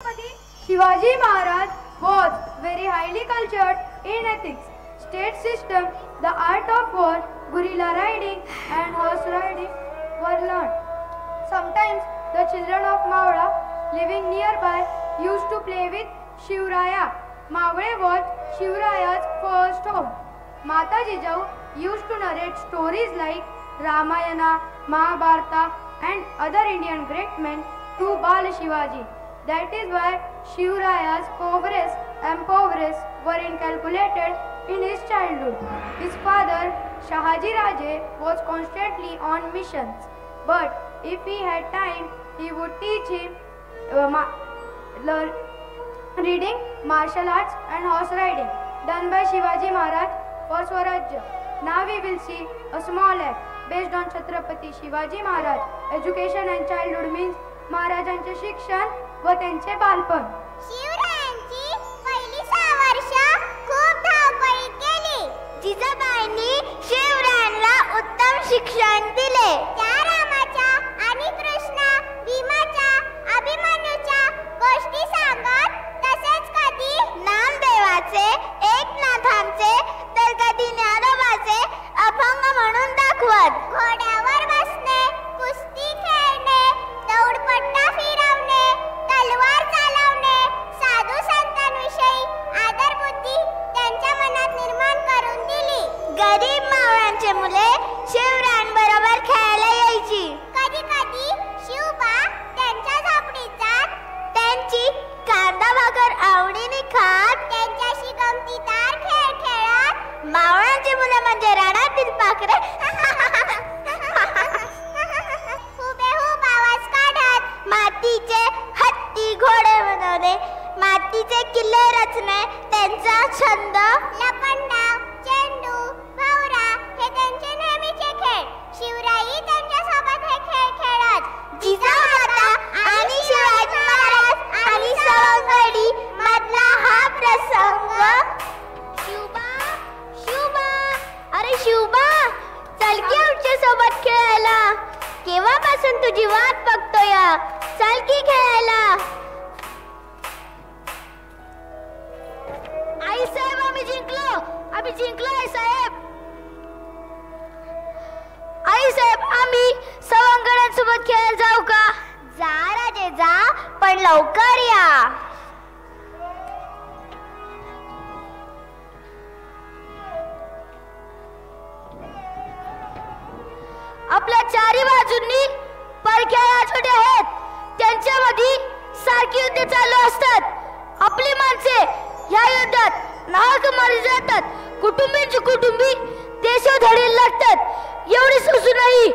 Shivaji Maharaj was very highly cultured in ethics, state system, the art of war, guerrilla riding and horse riding were learned. Sometimes the children of Mavra living nearby used to play with Shivraya. Mavre was Shivraya's first home. Mata Jijau used to narrate stories like Ramayana, Mahabharata and other Indian great men to Bal Shivaji. That is why Shivraya's progress and progress were incalculated in his childhood. His father, Shahaji Raje, was constantly on missions, but if he had time, he would teach him reading, martial arts and horse riding, done by Shivaji Maharaj for Swarajya. Now we will see a small act based on Chhatrapati Shivaji Maharaj. Education and childhood means महाराजांचे शिक्षण व त्यांचे बालपण. शिवरायांची पहिली 6 वर्ष खूप धावपळीत गेली. जिजाबाईंनी शिवरायांना उत्तम शिक्षण दिले. त्या रामाच्या आणि कृष्णा, भीमाच्या, अभिमन्यूच्या गोष्टी सांगत, तसेच कधी नामदेवाचे, एकनाथांचे तर कधी ज्ञानोबाचे अभंग म्हणून दाखवत. घोड्यावर बसणे, कुस्ती खेळणे, दौडपट्टा फिरवणे, तलवार चालवणे, साधू संतांविषयी आदर बुद्धी त्यांच्या मनात निर्माण करून दिली. गरीब मावळ्यांचे मुले शिवरायांबरोबर खेळायला यायची. कधी कधी शिवबा त्यांच्या झोपडीत जात, त्यांची कांदा भाकर आवडीने खात, त्यांच्याशी गमतीदार खेळ खेळत. मावळ्यांची मुले म्हणजे रानातील पाखरे मातीचे हत्ती घोडे बनवणे, मातीचे किल्ले रचणे त्यांचा छंद. लपंडाव, चेंडू, भवरा हे त्यांचे नेहमीचे खेळ. शिवराई त्यांच्या सोबत हे खेळ खेळत. जिजामाता आणि शिवाजी महाराज आणि सवंगडी मधला हा प्रसंग. शिवबा, शिवबा, अरे शिवबा, चल की आमच्या सोबत खेळायला. केव्हापासून तुझी वाट बघतोय, चल की खेळायला. आई साहेब, आम्ही जिंकलो आई साहेब. आई साहेब, आम्ही सवंगड्यांसोबत खेळायला जाऊ का? जा राजे जा, पण लवकर या. आपल्या चारी बाजूंनी परक्या राजवटे आहेत. त्यांच्यामध्ये सारखी युद्ध चालू असतात. आपली माणसे या युद्धात नाहक मारली जातात. कुटुंबींची कुटुंबी देशोधडीला लागतात. एवढी सुसूनही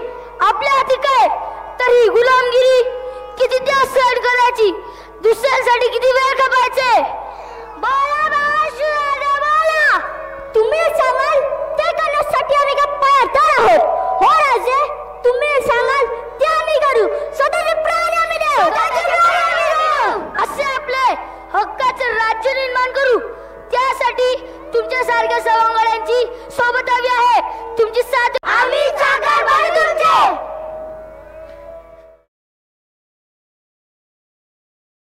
आपल्या हाती काय, तर ही गुलामगिरी किती जास्त सहन करायची, दुसऱ्यांसाठी किती वेळ खपायचे. बोला बाबा शिवाजी बोला. तुम्ही सांगाल ते करण्यासाठी आम्ही का पाळणार आहोत. हो राजे, तुम्ही सांगाल ते आम्ही करू. स्वतःचे प्राण आम्ही देऊ. असे आपले हक्काचे राज्य निर्माण करू. त्यासाठी तुमच्या सारख्या सवंगड्यांची सोबत हवी आहे. तुमची साथ